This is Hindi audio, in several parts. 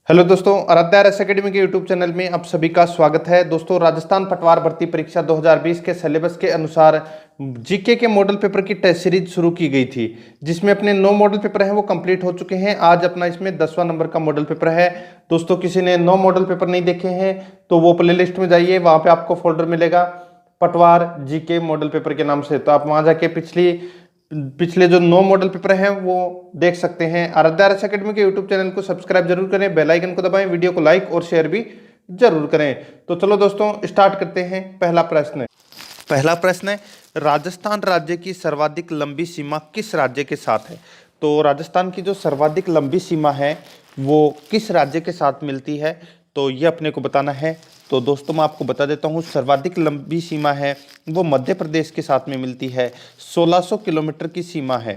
हेलो दोस्तों, आराध्या आरएस एकेडमी के यूट्यूब चैनल में आप सभी का स्वागत है। दोस्तों, राजस्थान पटवार भर्ती परीक्षा 2020 के सिलेबस के अनुसार जीके के मॉडल पेपर की टेस्ट सीरीज शुरू की गई थी, जिसमें अपने 9 मॉडल पेपर हैं वो कंप्लीट हो चुके हैं। आज अपना इसमें 10वां नंबर का मॉडल पेपर है। दोस्तों, किसी ने 9 मॉडल पेपर नहीं देखे हैं तो वो प्ले लिस्ट में जाइए, वहां पे आपको फोल्डर मिलेगा पटवार जीके मॉडल पेपर के नाम से। तो आप वहां जाके पिछले जो 9 मॉडल पेपर हैं वो देख सकते हैं। आराध्या आरएस एकेडमी के यूट्यूब चैनल को सब्सक्राइब जरूर करें, बेल आइकन को दबाएं, वीडियो को लाइक और शेयर भी जरूर करें। तो चलो दोस्तों, स्टार्ट करते हैं। पहला प्रश्न है, राजस्थान राज्य की सर्वाधिक लंबी सीमा किस राज्य के साथ है? तो राजस्थान की जो सर्वाधिक लंबी सीमा है वो किस राज्य के साथ मिलती है, तो ये अपने को बताना है। तो दोस्तों, मैं आपको बता देता हूँ, सर्वाधिक लंबी सीमा है वो मध्य प्रदेश के साथ में मिलती है। 1600 किलोमीटर की सीमा है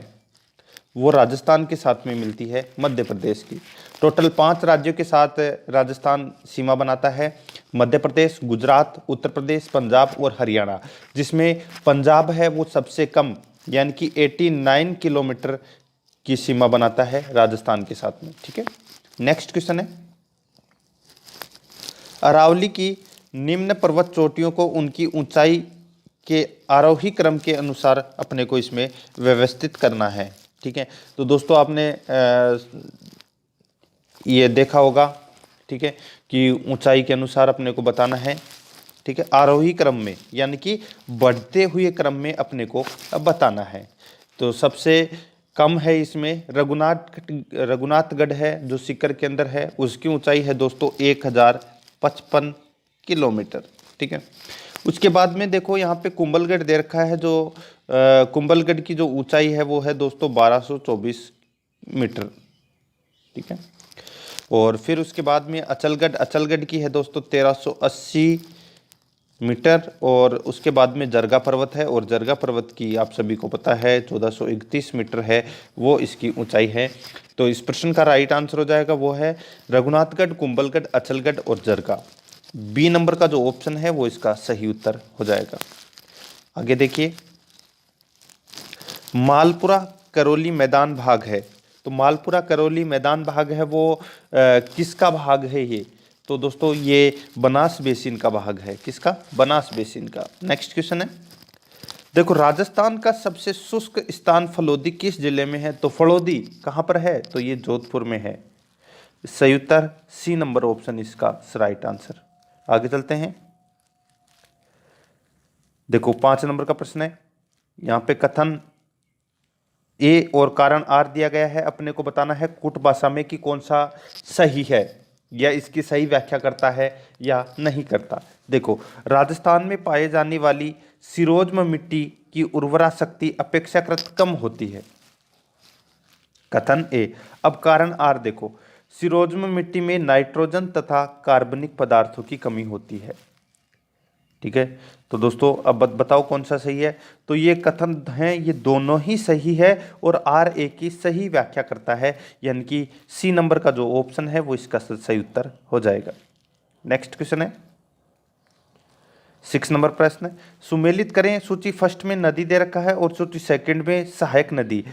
वो राजस्थान के साथ में मिलती है, मध्य प्रदेश की। टोटल 5 राज्यों के साथ राजस्थान सीमा बनाता है, मध्य प्रदेश, गुजरात, उत्तर प्रदेश, पंजाब और हरियाणा, जिसमें पंजाब है वो सबसे कम, यानी कि 89 किलोमीटर की सीमा बनाता है राजस्थान के साथ में। ठीक है, नेक्स्ट क्वेश्चन है, अरावली की निम्न पर्वत चोटियों को उनकी ऊंचाई के आरोही क्रम के अनुसार अपने को इसमें व्यवस्थित करना है। ठीक है, तो दोस्तों आपने ये देखा होगा, ठीक है, कि ऊंचाई के अनुसार अपने को बताना है। ठीक है, आरोही क्रम में यानी कि बढ़ते हुए क्रम में अपने को बताना है। तो सबसे कम है इसमें रघुनाथगढ़ है जो सीकर के अंदर है, उसकी ऊंचाई है दोस्तों 1055 किलोमीटर। ठीक है, उसके बाद में देखो यहाँ पे कुंभलगढ़ दे रखा है, जो कुंभलगढ़ की जो ऊंचाई है वो है दोस्तों 1224 मीटर। ठीक है, और फिर उसके बाद में अचलगढ़ की है दोस्तों 1380 मीटर। और उसके बाद में जरगा पर्वत है, और जरगा पर्वत की आप सभी को पता है 1431 मीटर है वो इसकी ऊंचाई है। तो इस प्रश्न का राइट आंसर हो जाएगा वो है रघुनाथगढ़, कुंभलगढ़, अचलगढ़ और जरगा। बी नंबर का जो ऑप्शन है वो इसका सही उत्तर हो जाएगा। आगे देखिए, मालपुरा करौली मैदान भाग है। तो मालपुरा करौली मैदान भाग है वो किसका भाग है ये? तो दोस्तों ये बनास बेसिन का भाग है। किसका? बनास बेसिन का। नेक्स्ट क्वेश्चन है, देखो राजस्थान का सबसे शुष्क स्थान फलोदी किस जिले में है? तो फलोदी कहाँ पर है? तो ये जोधपुर में है। सही उत्तर सी नंबर ऑप्शन इसका राइट आंसर। आगे चलते हैं, देखो 5 नंबर का प्रश्न है, यहाँ पे कथन ए और कारण आर दिया गया है, अपने को बताना है कुट भाषा में कि कौन सा सही है, या इसकी सही व्याख्या करता है या नहीं करता। देखो, राजस्थान में पाए जाने वाली सिरोज्म मिट्टी की उर्वरा शक्ति अपेक्षाकृत कम होती है, कथन ए। अब कारण आर देखो, सिरोज्म मिट्टी में नाइट्रोजन तथा कार्बनिक पदार्थों की कमी होती है। ठीक है, तो दोस्तों अब बताओ कौन सा सही है? तो ये कथन है, ये दोनों ही सही है और आर ए की सही व्याख्या करता है, यानी कि सी नंबर का जो ऑप्शन है वो इसका सही उत्तर हो जाएगा। नेक्स्ट क्वेश्चन है, 6 नंबर प्रश्न है, सुमेलित करें, सूची फर्स्ट में नदी दे रखा है और सूची सेकंड में सहायक नदी।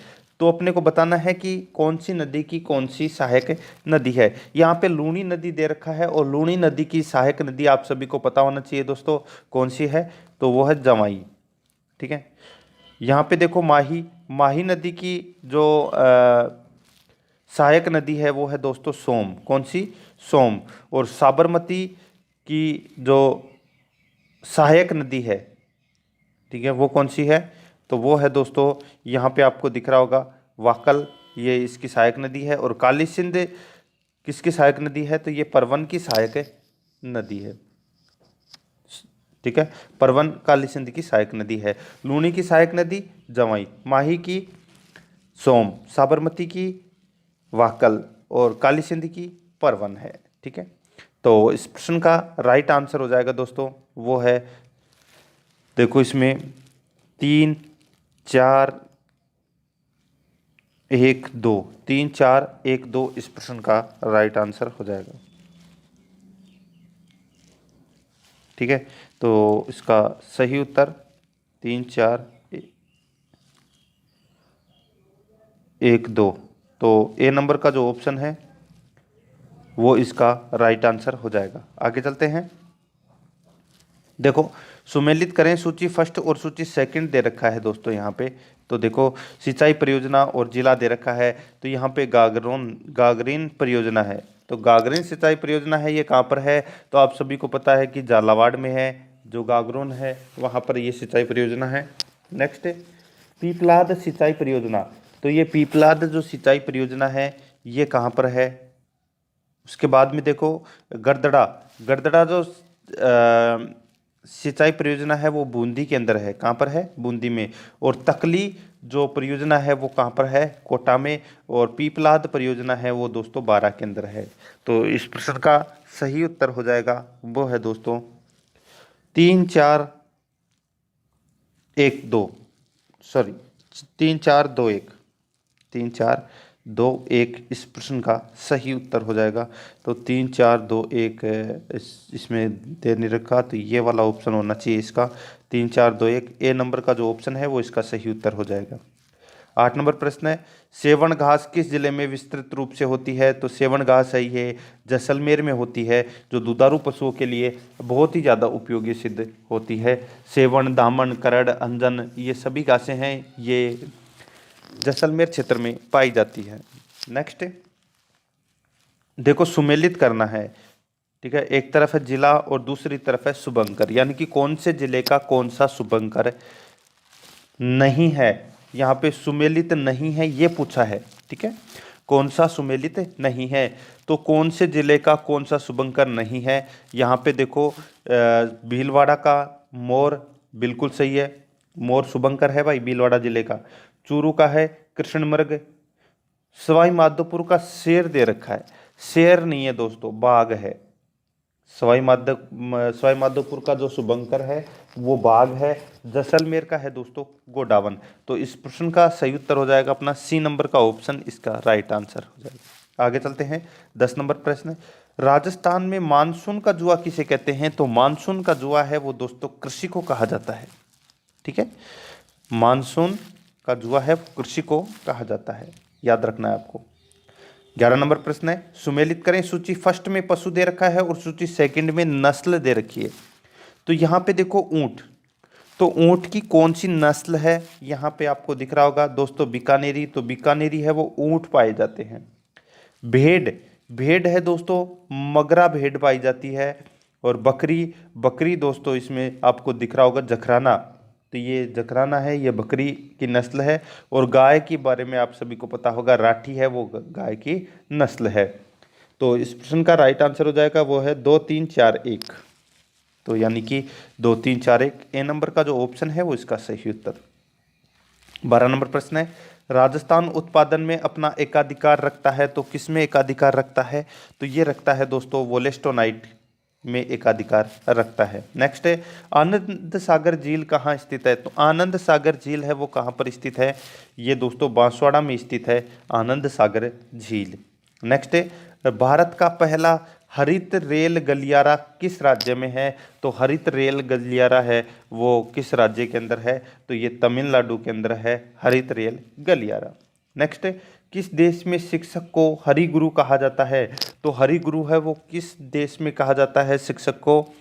तो अपने को बताना है कि कौन सी नदी की कौन सी सहायक नदी है। यहाँ पे लूणी नदी दे रखा है, और लूणी नदी की सहायक नदी आप सभी को पता होना चाहिए दोस्तों कौन सी है, तो वो है जवाई। ठीक है, यहाँ पे देखो माही नदी की जो सहायक नदी है वो है दोस्तों सोम। कौन सी? सोम। और साबरमती की जो सहायक नदी है, ठीक है, वो कौन सी है? तो वो है दोस्तों, यहाँ पे आपको दिख रहा होगा वाकल, ये इसकी सहायक नदी है। और काली सिंध किसकी सहायक नदी है? तो ये परवन की सहायक नदी है। ठीक है, परवन काली सिंध की सहायक नदी है। लूणी की सहायक नदी जवाई, माही की सोम, साबरमती की वाकल और काली सिंध की परवन है। ठीक है, तो इस प्रश्न का राइट आंसर हो जाएगा दोस्तों वो है, देखो इसमें 3 4 1 2, 3 4 1 2 इस प्रश्न का राइट आंसर हो जाएगा। ठीक है, तो इसका सही उत्तर 3 4 1 2, तो ए नंबर का जो ऑप्शन है वो इसका राइट आंसर हो जाएगा। आगे चलते हैं। देखो, सुमेलित करें सूची फर्स्ट और सूची सेकंड दे रखा है दोस्तों यहाँ पे। तो देखो, सिंचाई परियोजना और जिला दे रखा है। तो यहाँ पे गागरीन परियोजना है। तो गागरीन सिंचाई परियोजना है, ये कहाँ पर है? तो आप सभी को पता है कि झालावाड़ में है। जो गागरोन है वहाँ पर ये सिंचाई परियोजना है। नेक्स्ट, पीपलाद सिंचाई परियोजना। तो ये पीपलाद जो सिंचाई परियोजना है ये कहाँ पर है? उसके बाद में देखो, गरदड़ा। गरदड़ा जो सिंचाई परियोजना है वो बूंदी के अंदर है। कहाँ पर है? बूंदी में। और तकली जो परियोजना है वो कहाँ पर है? कोटा में। और पीपलाद परियोजना है वो दोस्तों बारां के अंदर है। तो इस प्रश्न का सही उत्तर हो जाएगा वो है दोस्तों 3-4-1-2, सॉरी 3-4-2-1, 3-4-2-1 इस प्रश्न का सही उत्तर हो जाएगा। तो 3-4-2-1 इसमें दे नहीं रखा, तो ये वाला ऑप्शन होना चाहिए इसका। 3-4-2-1 ए नंबर का जो ऑप्शन है वो इसका सही उत्तर हो जाएगा। 8 नंबर प्रश्न है, सेवण घास किस जिले में विस्तृत रूप से होती है? तो सेवण घास है ये जैसलमेर में होती है, जो दुधारू पशुओं के लिए बहुत ही ज़्यादा उपयोगी सिद्ध होती है। सेवण, दामन, करड़, अंजन ये सभी घासें हैं, ये जैसलमेर क्षेत्र में पाई जाती है। नेक्स्ट, देखो सुमेलित करना है, ठीक है। एक तरफ है जिला और दूसरी तरफ है शुभंकर, यानी कि कौन से जिले का कौन सा शुभंकर नहीं है। यहाँ पे सुमेलित नहीं है ये पूछा है, ठीक है। कौन सा सुमेलित नहीं है, तो कौन से जिले का कौन सा शुभंकर नहीं है। यहाँ पे देखो, भीलवाड़ा का मोर बिल्कुल सही है, मोर शुभंकर है भाई भीलवाड़ा जिले का। चूरू का है कृष्णमृग। सवाई माधोपुर का शेर दे रखा है, शेर नहीं है दोस्तों, बाघ है। सवाई माधोपुर का जो शुभंकर है वो बाघ है। जैसलमेर का है दोस्तों गोडावन। तो इस प्रश्न का सही उत्तर हो जाएगा अपना सी नंबर का ऑप्शन, इसका राइट आंसर हो जाएगा। आगे चलते हैं। 10 नंबर प्रश्न, राजस्थान में मानसून का जुआ किसे कहते हैं? तो मानसून का जुआ है वो दोस्तों कृषि को कहा जाता है, ठीक है। मानसून का जुआ है कृषि को कहा जाता है, याद रखना है आपको। 11 नंबर प्रश्न है, सुमेलित करें सूची फर्स्ट में पशु दे रखा है और सूची सेकंड में नस्ल दे रखी है। तो यहाँ पे देखो ऊंट, तो ऊंट की कौन सी नस्ल है यहाँ पे आपको दिख रहा होगा दोस्तों, बीकानेरी। तो बीकानेरी है वो ऊंट पाए जाते हैं। भेड़, भेड़ है दोस्तों मगरा भेड़ पाई जाती है। और बकरी, बकरी दोस्तों इसमें आपको दिख रहा होगा जखराना। तो ये जकराना है, ये बकरी की नस्ल है। और गाय के बारे में आप सभी को पता होगा, राठी है वो गाय की नस्ल है। तो इस प्रश्न का राइट आंसर हो जाएगा वो है 2-3-4-1। तो यानी कि 2-3-4-1 ए नंबर का जो ऑप्शन है वो इसका सही उत्तर। 12 नंबर प्रश्न है, राजस्थान उत्पादन में अपना एकाधिकार रखता है, तो किस में एकाधिकार रखता है? तो ये रखता है दोस्तों वोलेस्टोनाइट में एकाधिकार रखता है। नेक्स्ट है, आनंद सागर झील कहाँ स्थित है? तो आनंद सागर झील है वो कहाँ पर स्थित है? ये दोस्तों बांसवाड़ा में स्थित है आनंद सागर झील। नेक्स्ट है, भारत का पहला हरित रेल गलियारा किस राज्य में है? तो हरित रेल गलियारा है वो किस राज्य के अंदर है? तो ये तमिलनाडु के अंदर है हरित रेल गलियारा। नेक्स्ट, किस देश में शिक्षक को हरि गुरु कहा जाता है? तो हरि गुरु है वो किस देश में कहा जाता है शिक्षक को?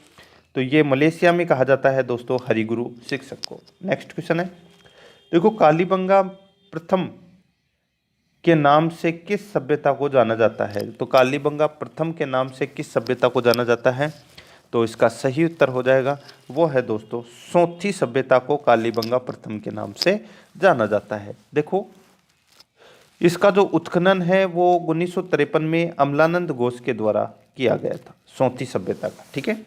तो ये मलेशिया में कहा जाता है दोस्तों हरि गुरु शिक्षक को। नेक्स्ट क्वेश्चन है, देखो कालीबंगा प्रथम के नाम से किस सभ्यता को जाना जाता है? तो कालीबंगा प्रथम के नाम से किस सभ्यता को जाना जाता है? तो इसका सही उत्तर हो जाएगा वो है दोस्तों सोथी सभ्यता को कालीबंगा प्रथम के नाम से जाना जाता है। देखो इसका जो उत्खनन है वो 1953 में अमलानंद घोष के द्वारा किया गया था, सोथी सभ्यता का, ठीक है।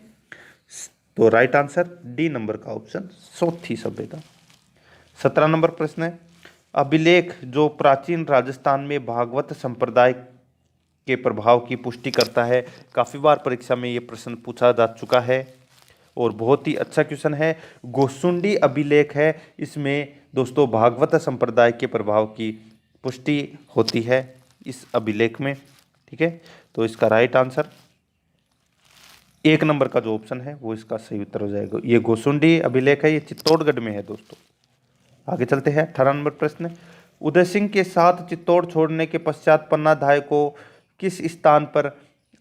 तो राइट आंसर डी नंबर का ऑप्शन सोथी सभ्यता। 17 नंबर प्रश्न है, अभिलेख जो प्राचीन राजस्थान में भागवत संप्रदाय के प्रभाव की पुष्टि करता है। काफी बार परीक्षा में ये प्रश्न पूछा जा चुका है और बहुत ही अच्छा क्वेश्चन है। गोसुंडी अभिलेख है, इसमें दोस्तों भागवत संप्रदाय के प्रभाव की पुष्टि होती है इस अभिलेख में, ठीक है। तो इसका राइट आंसर 1 नंबर का जो ऑप्शन है वो इसका सही उत्तर हो जाएगा। ये गोसुंडी अभिलेख है, ये चित्तौड़गढ़ में है दोस्तों। आगे चलते हैं। 18 नंबर प्रश्न, उदय सिंह के साथ चित्तौड़ छोड़ने के पश्चात पन्ना धाय को किस स्थान पर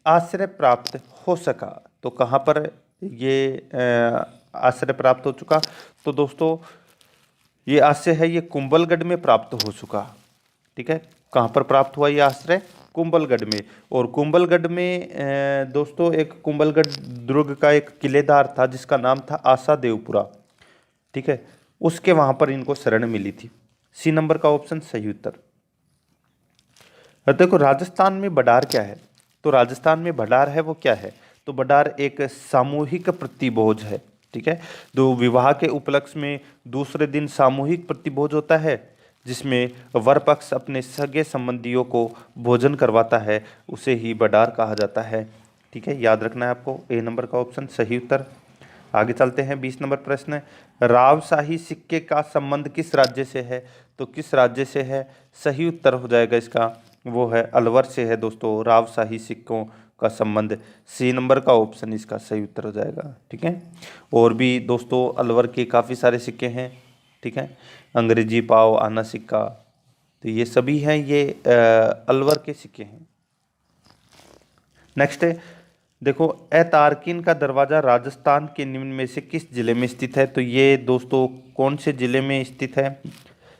आश्रय प्राप्त हो सका। तो कहाँ पर ये आश्रय प्राप्त हो चुका? तो दोस्तों ये आश्रय है ये कुंभलगढ़ में प्राप्त हो चुका। ठीक है, कहाँ पर प्राप्त हुआ ये आश्रय? कुंभलगढ़ में। और कुंभलगढ़ में दोस्तों एक कुंभलगढ़ दुर्ग का एक किलेदार था जिसका नाम था आशा देवपुरा। ठीक है, उसके वहां पर इनको शरण मिली थी। सी नंबर का ऑप्शन सही उत्तर। अब देखो राजस्थान में बडार क्या है? तो राजस्थान में बडार है वो क्या है? तो बडार एक सामूहिक प्रतिभोज है। ठीक है, तो विवाह के उपलक्ष्य में दूसरे दिन सामूहिक प्रतिभोज होता है जिसमें वर पक्ष अपने सगे संबंधियों को भोजन करवाता है, उसे ही बडार कहा जाता है। ठीक है, याद रखना है आपको। ए नंबर का ऑप्शन सही उत्तर। आगे चलते हैं, 20 नंबर प्रश्न। रावशाही सिक्के का संबंध किस राज्य से है? तो किस राज्य से है? सही उत्तर हो जाएगा इसका, वो है अलवर से है दोस्तों। रावशाही सिक्कों का संबंध, सी नंबर का ऑप्शन इसका सही उत्तर हो जाएगा। ठीक है, और भी दोस्तों अलवर के काफ़ी सारे सिक्के हैं। ठीक है, अंग्रेजी पाव, आना सिक्का, तो ये सभी हैं, ये अलवर के सिक्के हैं। नेक्स्ट है, देखो तारकिन का दरवाजा राजस्थान के निम्न में से किस जिले में स्थित है? तो ये दोस्तों कौन से जिले में स्थित है?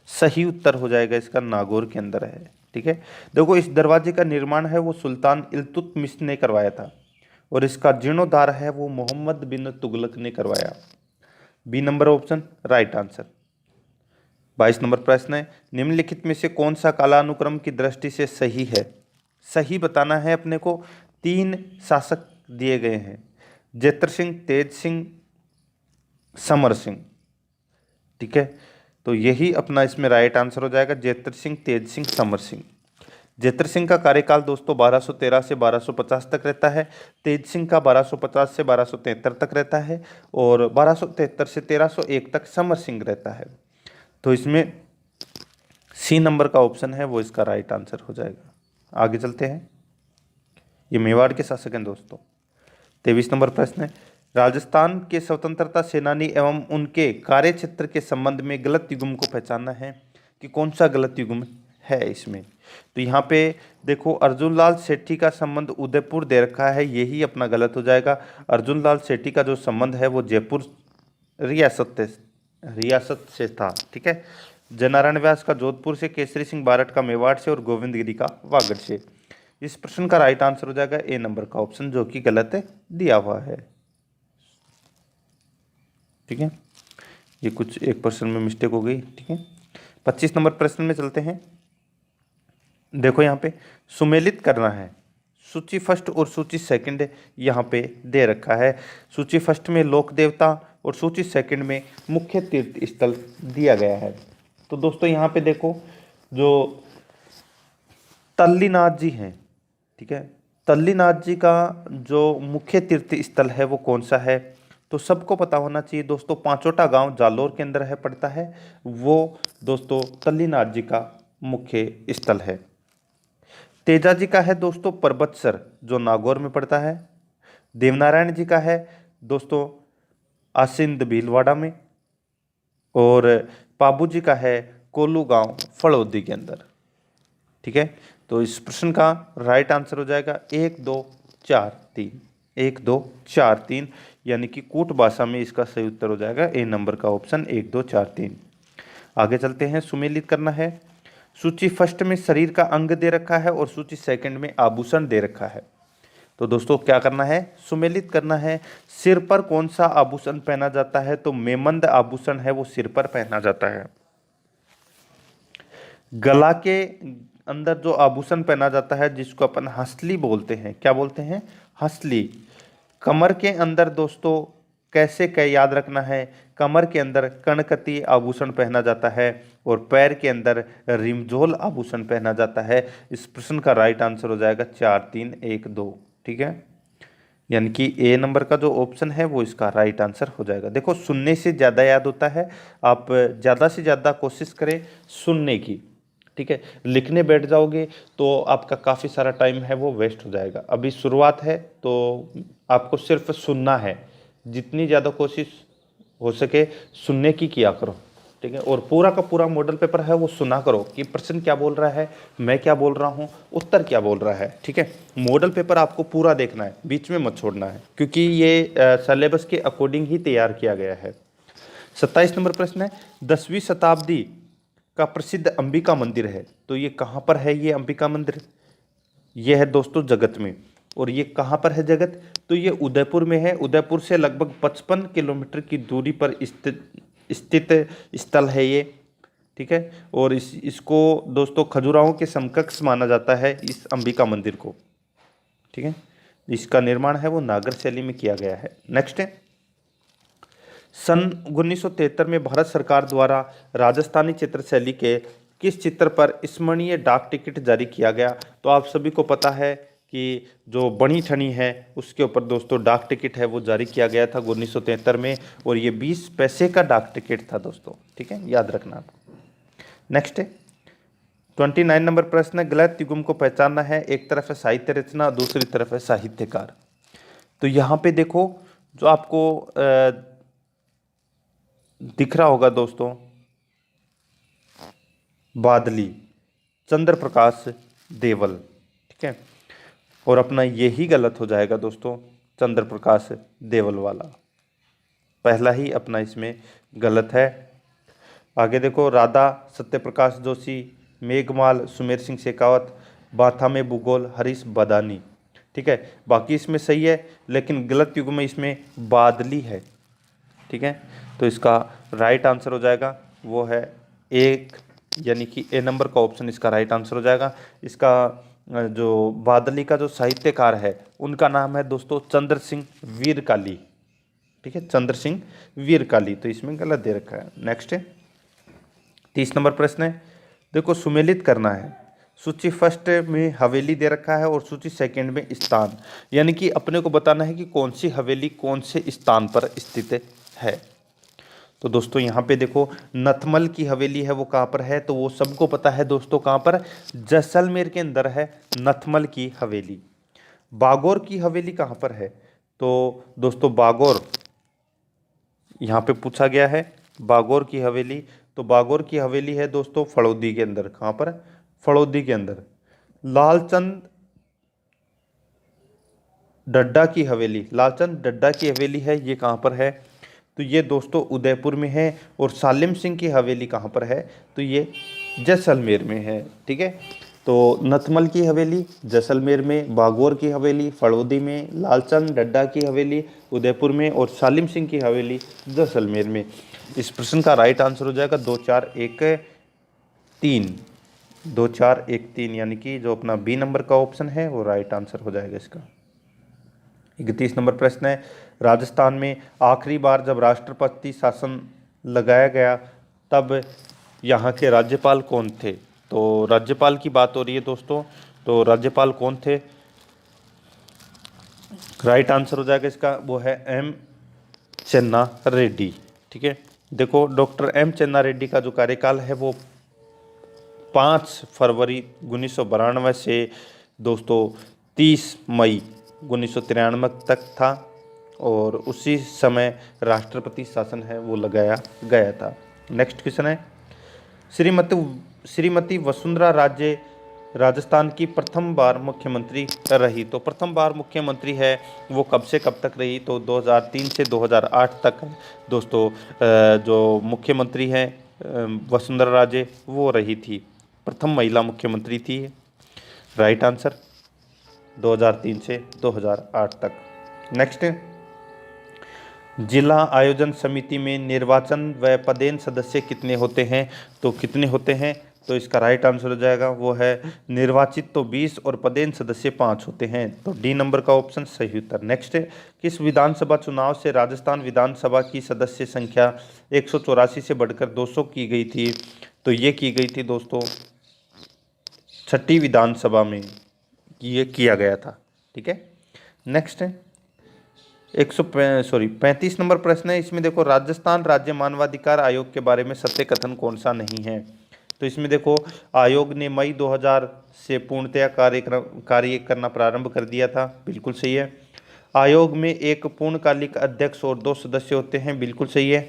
सही उत्तर हो जाएगा इसका, नागौर के अंदर है। ठीक है, देखो इस दरवाजे का निर्माण है वो सुल्तान इल्तुतमिश ने करवाया था और इसका जीर्णोद्धार है वो मोहम्मद बिन तुगलक ने करवाया। B number option right answer. 22 number प्रश्न है, निम्नलिखित में से कौन सा कालानुक्रम की दृष्टि से सही है? सही बताना है अपने को। 3 शासक दिए गए हैं, जेतर सिंह, तेज सिंह, समर सिंह। ठीक है, तो यही अपना इसमें राइट आंसर हो जाएगा, जेतर सिंह, तेज सिंह, समर सिंह। जेतर सिंह का कार्यकाल दोस्तों 1213 से 1250 तक रहता है। तेज सिंह का 1250 से 1273 तक रहता है और 1273 से 1301 तक समर सिंह रहता है। तो इसमें सी नंबर का ऑप्शन है वो इसका राइट आंसर हो जाएगा। आगे चलते हैं, ये मेवाड़ के शासक हैं दोस्तों। 23 नंबर प्रश्न है, राजस्थान के स्वतंत्रता सेनानी एवं उनके कार्य क्षेत्र के संबंध में गलत युग्म को पहचानना है कि कौन सा गलत युग्म है इसमें? तो यहाँ पे देखो अर्जुन लाल सेठी का संबंध उदयपुर दे रखा है, यही अपना गलत हो जाएगा। अर्जुन लाल सेठी का जो संबंध है वो जयपुर रियासत से था। ठीक है, जयनारायण व्यास का जोधपुर से, केसरी सिंह बारठ का मेवाड़ से और गोविंद गिरी का वागड़ से। इस प्रश्न का राइट आंसर हो जाएगा ए नंबर का ऑप्शन, जो कि गलत है दिया हुआ है। ठीक है, ये कुछ एक प्रश्न में मिस्टेक हो गई। ठीक है, 25 नंबर प्रश्न में चलते हैं। देखो यहाँ पे सुमेलित करना है, सूची फर्स्ट और सूची सेकंड यहाँ पे दे रखा है। सूची फर्स्ट में लोक देवता और सूची सेकंड में मुख्य तीर्थ स्थल दिया गया है। तो दोस्तों यहाँ पे देखो जो तल्लीनाथ जी हैं, ठीक है, तल्लीनाथ जी का जो मुख्य तीर्थ स्थल है वो कौन सा है? तो सबको पता होना चाहिए दोस्तों, पांचोटा गांव जालोर के अंदर है पड़ता है, वो दोस्तों तल्लीनाथ जी का मुख्य स्थल है। तेजा जी का है दोस्तों पर्वतसर, जो नागौर में पड़ता है। देवनारायण जी का है दोस्तों आसिंद भीलवाड़ा में। और पाबू जी का है कोलू गांव फड़ौदी के अंदर। ठीक है, तो इस प्रश्न का राइट आंसर हो जाएगा 1 2 4 3, 1 2 4 3, यानी कि कूट भाषा में इसका सही उत्तर हो जाएगा ए नंबर का ऑप्शन 1 2 4 3। आगे चलते हैं, सुमेलित करना है। सूची फर्स्ट में शरीर का अंग दे रखा है और सूची सेकंड में आभूषण दे रखा है। तो दोस्तों क्या करना है? सुमेलित करना है। सिर पर कौन सा आभूषण पहना जाता है? तो मेमंद आभूषण है वो सिर पर पहना जाता है। गला के अंदर जो आभूषण पहना जाता है जिसको अपन हंसली बोलते हैं, क्या बोलते हैं? हंसली। कमर के अंदर दोस्तों कैसे याद रखना है, कमर के अंदर कणकती आभूषण पहना जाता है और पैर के अंदर रिमझोल आभूषण पहना जाता है। इस प्रश्न का राइट आंसर हो जाएगा 4 3 1 2। ठीक है, यानी कि ए नंबर का जो ऑप्शन है वो इसका राइट आंसर हो जाएगा। देखो सुनने से ज़्यादा याद होता है, आप ज़्यादा से ज़्यादा कोशिश करें सुनने की। ठीक है, लिखने बैठ जाओगे तो आपका काफ़ी सारा टाइम है वो वेस्ट हो जाएगा। अभी शुरुआत है तो आपको सिर्फ सुनना है, जितनी ज़्यादा कोशिश हो सके सुनने की किया करो। ठीक है। और पूरा का पूरा मॉडल पेपर है वो सुना करो कि प्रश्न क्या बोल रहा है, मैं क्या बोल रहा हूँ, उत्तर क्या बोल रहा है, ठीक है। मॉडल पेपर आपको पूरा देखना है, बीच में मत छोड़ना है, क्योंकि ये सिलेबस के अकॉर्डिंग ही तैयार किया गया है। 27 नंबर प्रश्न है, 10वीं शताब्दी का प्रसिद्ध अंबिका मंदिर है, तो ये कहाँ पर है? ये अंबिका मंदिर ये है दोस्तों जगत में। और ये कहाँ पर है जगत? तो ये उदयपुर में है। उदयपुर से लगभग 55 किलोमीटर की दूरी पर स्थित स्थल है ये, ठीक है। और इसको दोस्तों खजुराहो के समकक्ष माना जाता है इस अंबिका मंदिर को, ठीक है। इसका निर्माण है वो नागर शैली में किया गया है। नेक्स्ट है, सन 1973 में भारत सरकार द्वारा राजस्थानी चित्रशैली के किस चित्र पर स्मरणीय डाक टिकट जारी किया गया? तो आप सभी को पता है कि जो बनी ठनी है उसके ऊपर दोस्तों डाक टिकट है वो जारी किया गया था 1973 में, और ये 20 पैसे का डाक टिकट था दोस्तों, ठीक है, याद रखना आपको। नेक्स्ट है 29 नंबर प्रश्न है, गलत युग्म को पहचानना है। एक तरफ है साहित्य रचना, दूसरी तरफ है साहित्यकार। तो यहाँ पे देखो जो आपको दिख रहा होगा दोस्तों, बादली, चंद्र प्रकाश देवल, ठीक है। और अपना यही गलत हो जाएगा दोस्तों, चंद्र प्रकाश देवल वाला पहला ही अपना इसमें गलत है। आगे देखो, राधा सत्यप्रकाश जोशी, मेघमाल सुमेर सिंह शेखावत, बाथा में भूगोल हरीश बदानी, ठीक है। बाकी इसमें सही है, लेकिन गलत युग में इसमें बादली है, ठीक है। तो इसका राइट आंसर हो जाएगा वो है एक, यानी कि ए नंबर का ऑप्शन इसका राइट आंसर हो जाएगा। इसका जो बादली का जो साहित्यकार है उनका नाम है दोस्तों चंद्र सिंह वीरकाली, ठीक है, चंद्र सिंह वीरकाली। तो इसमें गलत दे रखा है। नेक्स्ट है 30 नंबर प्रश्न है, देखो सुमेलित करना है। सूची फर्स्ट में हवेली दे रखा है और सूची सेकंड में स्थान, यानी कि अपने को बताना है कि कौन सी हवेली कौन से स्थान पर स्थित है। तो दोस्तों यहाँ पे देखो नथमल की हवेली है वो कहाँ पर है? तो वो सबको पता है दोस्तों, कहाँ पर? जैसलमेर के अंदर है नथमल की हवेली। बागौर की हवेली कहाँ पर है? तो दोस्तों बागौर यहाँ पे पूछा गया है, बागौर की हवेली। तो बागौर की हवेली है दोस्तों फड़ौदी के अंदर। कहाँ पर? फड़ौदी के अंदर। लालचंद डड्डा की हवेली, लालचंद डड्डा की हवेली है, ये कहाँ पर है? तो ये दोस्तों उदयपुर में है। और सालिम सिंह की हवेली कहाँ पर है? तो ये जैसलमेर में है, ठीक है। तो नथमल की हवेली जैसलमेर में, बागौर की हवेली फड़ौदी में, लालचंद डड्डा की हवेली उदयपुर में, और सालिम सिंह की हवेली जैसलमेर में। इस प्रश्न का राइट आंसर हो जाएगा 2 4 1 3, 2 4 1 3, यानी कि जो अपना बी नंबर का ऑप्शन है वो राइट आंसर हो जाएगा इसका। 31 नंबर प्रश्न है, राजस्थान में आखिरी बार जब राष्ट्रपति शासन लगाया गया तब यहाँ के राज्यपाल कौन थे? तो राज्यपाल की बात हो रही है दोस्तों, तो राज्यपाल कौन थे? राइट आंसर हो जाएगा इसका वो है एम चन्ना रेड्डी, ठीक है। देखो डॉक्टर एम चन्ना रेड्डी का जो कार्यकाल है वो 5 फरवरी 1992 से दोस्तों 30 मई 1993 तक था, और उसी समय राष्ट्रपति शासन है वो लगाया गया था। नेक्स्ट क्वेश्चन है, श्रीमती वसुंधरा राजे राजस्थान की प्रथम बार मुख्यमंत्री रही। तो प्रथम बार मुख्यमंत्री है वो कब से कब तक रही? तो 2003 से 2008 तक दोस्तों जो मुख्यमंत्री हैं वसुंधरा राजे वो रही थी, प्रथम महिला मुख्यमंत्री थी। राइट आंसर 2003 से 2008 तक। नेक्स्ट, जिला आयोजन समिति में निर्वाचन व पदेन सदस्य कितने होते हैं? तो कितने होते हैं? तो इसका राइट आंसर हो जाएगा वो है निर्वाचित तो 20 और पदेन सदस्य 5 होते हैं। तो डी नंबर का ऑप्शन सही उत्तर। नेक्स्ट है, किस विधानसभा चुनाव से राजस्थान विधानसभा की सदस्य संख्या 184 से बढ़कर 200 की गई थी? तो ये की गई थी दोस्तों 6ठी विधानसभा में ये किया गया था, ठीक है। नेक्स्ट है 35 नंबर प्रश्न है, इसमें देखो राजस्थान राज्य मानवाधिकार आयोग के बारे में सत्य कथन कौन सा नहीं है? तो इसमें देखो आयोग ने मई 2000 से पूर्णतया कार्य करना प्रारंभ कर दिया था, बिल्कुल सही है। आयोग में एक पूर्णकालिक अध्यक्ष और 2 सदस्य होते हैं, बिल्कुल सही है।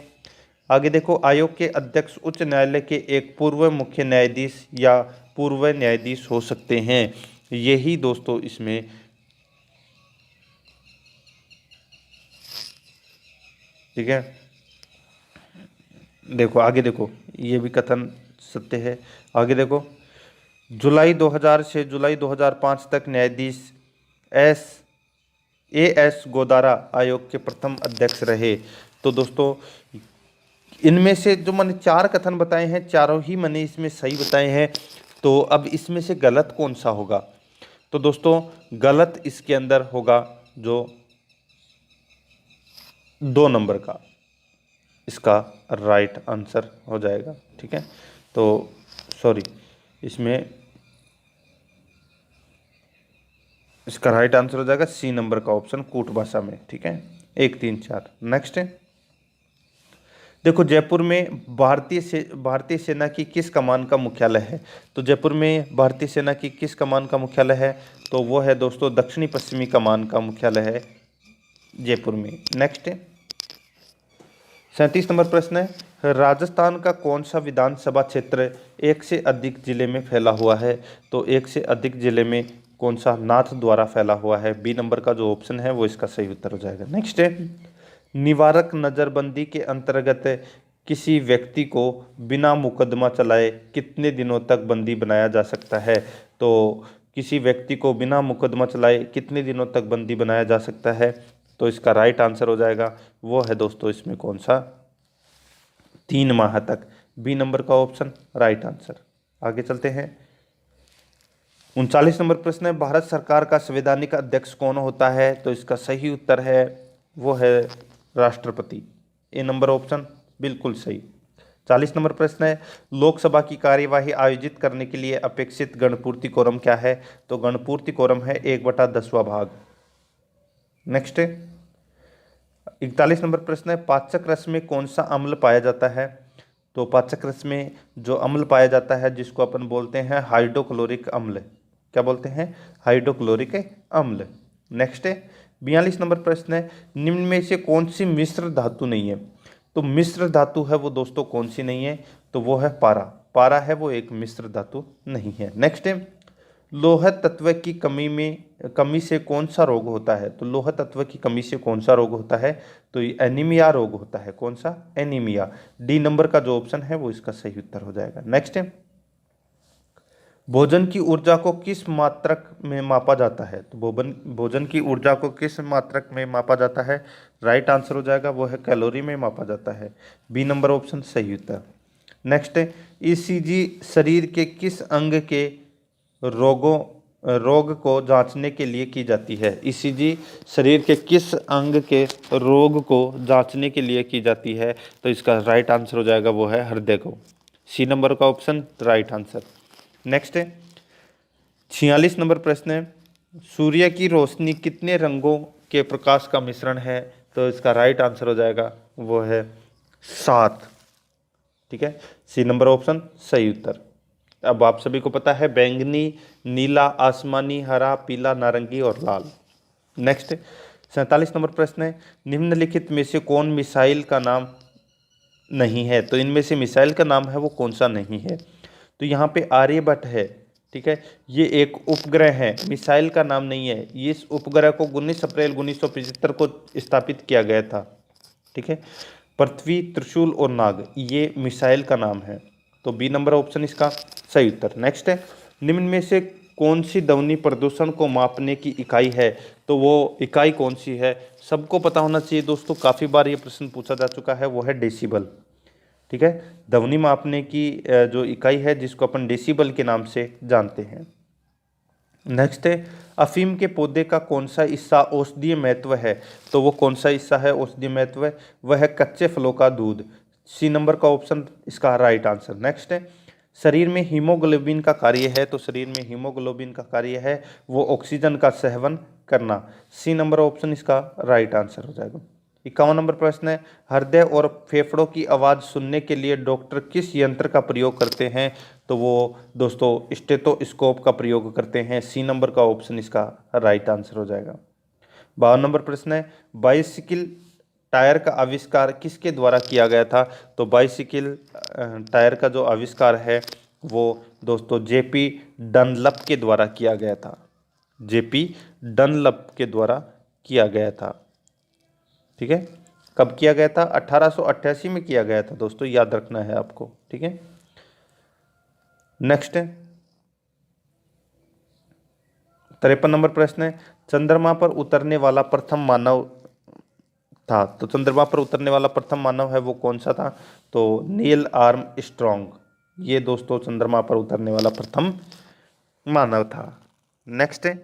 आगे देखो, आयोग के अध्यक्ष उच्च न्यायालय के एक पूर्व मुख्य न्यायाधीश या पूर्व न्यायाधीश हो सकते हैं। यही दोस्तों इसमें ठीक है। देखो आगे देखो, ये भी कथन सत्य है। आगे देखो, जुलाई 2000 से जुलाई 2005 तक न्यायाधीश एस एस गोदारा आयोग के प्रथम अध्यक्ष रहे। तो दोस्तों इनमें से जो मैंने चार कथन बताए हैं, चारों ही मैंने इसमें सही बताए हैं। तो अब इसमें से गलत कौन सा होगा? तो दोस्तों गलत इसके अंदर होगा जो 2 नंबर का, इसका राइट आंसर हो जाएगा। ठीक है, तो सॉरी, इसमें इसका राइट आंसर हो जाएगा सी नंबर का ऑप्शन, कूट भाषा में। ठीक है, 1 3 4। नेक्स्ट है, देखो जयपुर में भारतीय सेना की किस कमान का मुख्यालय है? तो जयपुर में भारतीय सेना की किस कमान का मुख्यालय है? तो वो है दोस्तों दक्षिणी पश्चिमी कमान का मुख्यालय है जयपुर में। नेक्स्ट है, 37 नंबर प्रश्न है, राजस्थान का कौन सा विधानसभा क्षेत्र एक से अधिक जिले में फैला हुआ है? तो एक से अधिक जिले में कौन सा नाथ द्वारा फैला हुआ है? बी नंबर का जो ऑप्शन है वो इसका सही उत्तर हो जाएगा। नेक्स्ट है, निवारक नज़रबंदी के अंतर्गत किसी व्यक्ति को बिना मुकदमा चलाए कितने दिनों तक बंदी बनाया जा सकता है? तो किसी व्यक्ति को बिना मुकदमा चलाए कितने दिनों तक बंदी बनाया जा सकता है? तो इसका राइट आंसर हो जाएगा वो है दोस्तों इसमें कौन सा, 3 माह तक। बी नंबर का ऑप्शन राइट आंसर। आगे चलते हैं, 39 नंबर प्रश्न है, भारत सरकार का संवैधानिक अध्यक्ष कौन होता है? तो इसका सही उत्तर है वो है राष्ट्रपति। ए नंबर ऑप्शन बिल्कुल सही। 40 नंबर प्रश्न है, लोकसभा की कार्यवाही आयोजित करने के लिए अपेक्षित गणपूर्ति कोरम क्या है? तो गणपूर्ति कोरम है 1/10वां भाग। नेक्स्ट है, 41 नंबर प्रश्न है, पाचक रस में कौन सा अम्ल पाया जाता है? तो पाचक रस में जो अम्ल पाया जाता है जिसको अपन बोलते हैं हाइड्रोक्लोरिक अम्ल। क्या बोलते हैं? हाइड्रोक्लोरिक अम्ल। नेक्स्ट है, 42 नंबर प्रश्न है, निम्न में से कौन सी मिश्र धातु नहीं है? तो मिश्र धातु है वो दोस्तों कौन सी नहीं है? तो वो है पारा। पारा है वो एक मिश्र धातु नहीं है। नेक्स्ट है, लोह तत्व की कमी से कौन सा रोग होता है? तो लोह तत्व की कमी से कौन सा रोग होता है? तो ये एनीमिया रोग होता है। कौन सा? एनीमिया। डी नंबर का जो ऑप्शन है वो इसका सही उत्तर हो जाएगा। नेक्स्ट है, भोजन की ऊर्जा को किस मात्रक में मापा जाता है? तो भोजन की ऊर्जा को किस मात्रक में मापा जाता है? राइट आंसर हो जाएगा वो है कैलोरी में मापा जाता है। बी नंबर ऑप्शन सही उत्तर। नेक्स्ट है, ईसीजी शरीर के किस अंग के रोग को जांचने के लिए की जाती है? ईसीजी शरीर के किस अंग के रोग को जांचने के लिए की जाती है? तो इसका राइट आंसर हो जाएगा वो है हृदय को। सी नंबर का ऑप्शन राइट आंसर। नेक्स्ट है, 46 नंबर प्रश्न है, सूर्य की रोशनी कितने रंगों के प्रकाश का मिश्रण है? तो इसका राइट आंसर हो जाएगा वो है 7। ठीक है, सी नंबर ऑप्शन सही उत्तर। अब आप सभी को पता है बैंगनी, नीला, आसमानी, हरा, पीला, नारंगी और लाल। नेक्स्ट 47 नंबर प्रश्न है, निम्नलिखित में से कौन मिसाइल का नाम नहीं है? तो इनमें से मिसाइल का नाम है वो कौन सा नहीं है? तो यहाँ पे आर्यभट्ट है। ठीक है, ये एक उपग्रह है, मिसाइल का नाम नहीं है। ये इस उपग्रह को 19 अप्रैल 1975 को स्थापित किया गया था। ठीक है, पृथ्वी, त्रिशूल और नाग ये मिसाइल का नाम है। तो बी नंबर ऑप्शन इसका सही उत्तर। नेक्स्ट है, निम्न में से कौन सी ध्वनि प्रदूषण को मापने की इकाई है? तो वो इकाई कौन सी है? सबको पता होना चाहिए दोस्तों, काफ़ी बार ये प्रश्न पूछा जा चुका है, वो है डेसिबल। ठीक है, ध्वनि मापने की जो इकाई है जिसको अपन डेसिबल के नाम से जानते हैं। नेक्स्ट है, अफीम के पौधे का कौन सा हिस्सा औषधीय महत्व है? तो वो कौन सा हिस्सा है औषधीय महत्व? वह है कच्चे फलों का दूध। सी नंबर का ऑप्शन इसका राइट आंसर। नेक्स्ट है, शरीर में हीमोग्लोबिन का कार्य है। तो शरीर में हीमोग्लोबिन का कार्य है वो ऑक्सीजन का सेवन करना। सी नंबर ऑप्शन इसका राइट आंसर हो जाएगा। 51 नंबर प्रश्न है, हृदय और फेफड़ों की आवाज़ सुनने के लिए डॉक्टर किस यंत्र का प्रयोग करते हैं? तो वो दोस्तों स्टेथोस्कोप का प्रयोग करते हैं। सी नंबर का ऑप्शन इसका राइट आंसर हो जाएगा। 52 नंबर प्रश्न है, बाइसिकल टायर का आविष्कार किसके द्वारा किया गया था? तो बाइसिकल टायर का जो आविष्कार है वो दोस्तों जेपी डनलप के द्वारा किया गया था। जेपी डनलप के द्वारा किया गया था। ठीक है, कब किया गया था? 1888 में किया गया था दोस्तों, याद रखना है आपको। ठीक है, नेक्स्ट है 53 नंबर प्रश्न है, चंद्रमा पर उतरने वाला प्रथम मानव था। तो चंद्रमा पर उतरने वाला प्रथम मानव है वो कौन सा था? तो नील आर्मस्ट्रॉन्ग, ये दोस्तों चंद्रमा पर उतरने वाला प्रथम मानव था। नेक्स्ट है,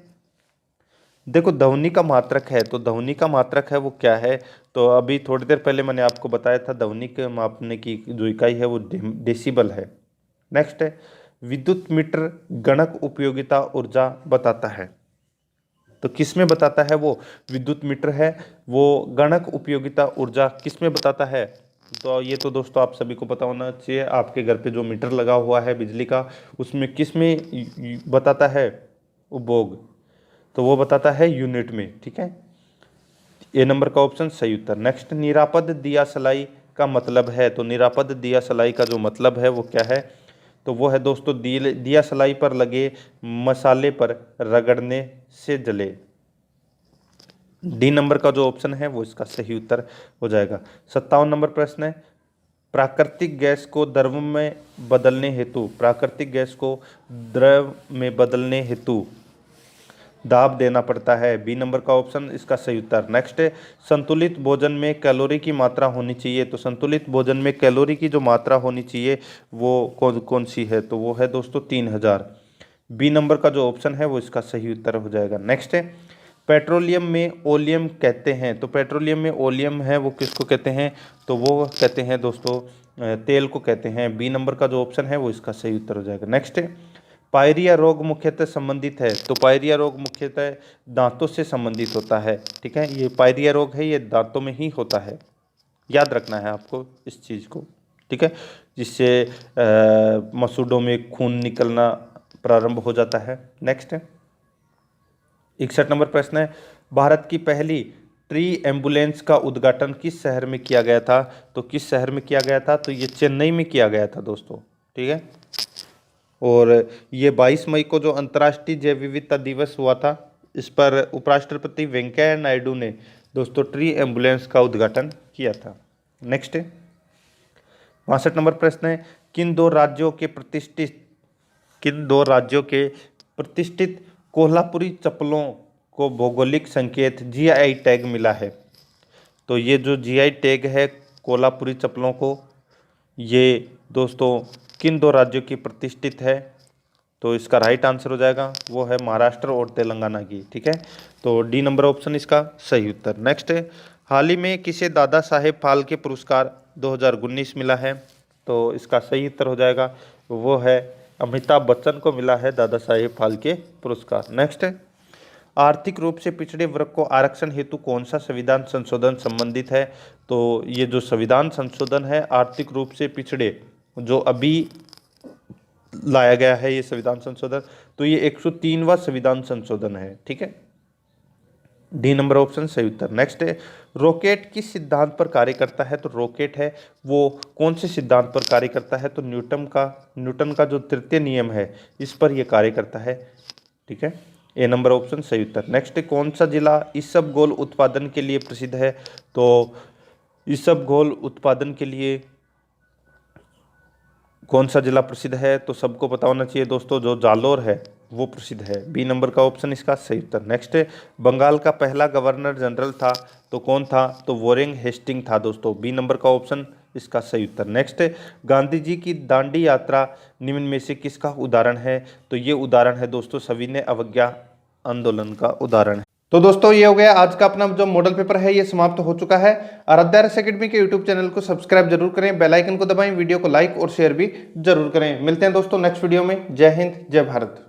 देखो ध्वनि का मात्रक है, तो ध्वनि का मात्रक है वो क्या है? तो अभी थोड़ी देर पहले मैंने आपको बताया था ध्वनि के मापने की जो इकाई है वो डेसिबल है। नेक्स्ट है, विद्युत मीटर गणक उपयोगिता ऊर्जा बताता है। तो किस में बताता है? वो विद्युत मीटर है वो गणक उपयोगिता ऊर्जा किस में बताता है? तो ये तो दोस्तों आप सभी को पता होना चाहिए, आपके घर पे जो मीटर लगा हुआ है बिजली का उसमें किस में बताता है उपभोग? तो वो बताता है यूनिट में। ठीक है, ए नंबर का ऑप्शन सही उत्तर। नेक्स्ट, निरापद दिया सलाई का मतलब है। तो निरापद दिया सलाई का जो मतलब है वो क्या है? तो वो है दोस्तों दिया सलाई पर लगे मसाले पर रगड़ने से जले। डी नंबर का जो ऑप्शन है वो इसका सही उत्तर हो जाएगा। 57 नंबर प्रश्न है, प्राकृतिक गैस को द्रव में बदलने हेतु, प्राकृतिक गैस को द्रव में बदलने हेतु दाब देना पड़ता है। बी नंबर का ऑप्शन इसका सही उत्तर। नेक्स्ट है, संतुलित भोजन में कैलोरी की मात्रा होनी चाहिए। तो संतुलित भोजन में कैलोरी की जो मात्रा होनी चाहिए वो कौन कौन सी है? तो वो है दोस्तों 3000। बी नंबर का जो ऑप्शन है वो इसका सही उत्तर हो जाएगा। नेक्स्ट है, पेट्रोलियम में ओलियम कहते हैं। तो पेट्रोलियम में ओलियम है वो किसको कहते हैं? तो वो कहते हैं दोस्तों तेल को कहते हैं। बी नंबर का जो ऑप्शन है वो इसका सही उत्तर हो जाएगा। नेक्स्ट है, पायरिया रोग मुख्यतः संबंधित है। तो पायरिया रोग मुख्यतः दांतों से संबंधित होता है। ठीक है, ये पायरिया रोग है ये दांतों में ही होता है, याद रखना है आपको इस चीज़ को। ठीक है, जिससे मसूड़ों में खून निकलना प्रारंभ हो जाता है। नेक्स्ट है 61 नंबर प्रश्न है, भारत की पहली ट्री एम्बुलेंस का उद्घाटन किस शहर में किया गया था? तो किस शहर में किया गया था? तो ये चेन्नई में किया गया था दोस्तों। ठीक है, और ये 22 मई को जो अंतर्राष्ट्रीय जैव विविधता दिवस हुआ था इस पर उपराष्ट्रपति वेंकैया नायडू ने दोस्तों ट्री एम्बुलेंस का उद्घाटन किया था। नेक्स्ट है 62 नंबर प्रश्न है, किन दो राज्यों के प्रतिष्ठित कोल्हापुरी चप्पलों को भौगोलिक संकेत जीआई टैग मिला है? तो ये जो जीआई टैग है कोल्हापुरी चप्पलों को, ये दोस्तों किन दो राज्यों की प्रतिष्ठित है? तो इसका राइट आंसर हो जाएगा वो है महाराष्ट्र और तेलंगाना की। ठीक है, तो डी नंबर ऑप्शन इसका सही उत्तर। नेक्स्ट है, हाल ही में किसे दादा साहेब फाल्के पुरस्कार 2019 मिला है? तो इसका सही उत्तर हो जाएगा वो है अमिताभ बच्चन को मिला है दादा साहेब फाल्के पुरस्कार। नेक्स्ट है, आर्थिक रूप से पिछड़े वर्ग को आरक्षण हेतु कौन सा संविधान संशोधन संबंधित है? तो ये जो संविधान संशोधन है आर्थिक रूप से पिछड़े जो अभी लाया गया है ये संविधान संशोधन, तो ये 103वां संविधान संशोधन है। ठीक है, डी नंबर ऑप्शन सही उत्तर। नेक्स्ट है, रॉकेट किस सिद्धांत पर कार्य करता है? तो रॉकेट है वो कौन से सिद्धांत पर कार्य करता है? तो न्यूटन का जो तृतीय नियम है इस पर यह कार्य करता है। ठीक है, ए नंबर ऑप्शन सही उत्तर। नेक्स्ट, कौन सा जिला इसबगोल उत्पादन के लिए प्रसिद्ध है? तो इसबगोल उत्पादन के लिए कौन सा जिला प्रसिद्ध है? तो सबको पता होना चाहिए दोस्तों जो जालोर है वो प्रसिद्ध है। बी नंबर का ऑप्शन इसका सही उत्तर। नेक्स्ट है, बंगाल का पहला गवर्नर जनरल था तो कौन था? तो वॉरेन हेस्टिंग था दोस्तों। बी नंबर का ऑप्शन इसका सही उत्तर। नेक्स्ट है, गांधी जी की दांडी यात्रा निम्न में से किसका उदाहरण है? तो ये उदाहरण है दोस्तों सविनय अवज्ञा आंदोलन का उदाहरण है। तो दोस्तों ये हो गया आज का अपना जो मॉडल पेपर है ये समाप्त हो चुका है। आराध्या अकेडमी के यूट्यूब चैनल को सब्सक्राइब जरूर करें, बेल आइकन को दबाएं, वीडियो को लाइक और शेयर भी जरूर करें। मिलते हैं दोस्तों नेक्स्ट वीडियो में। जय हिंद, जय भारत।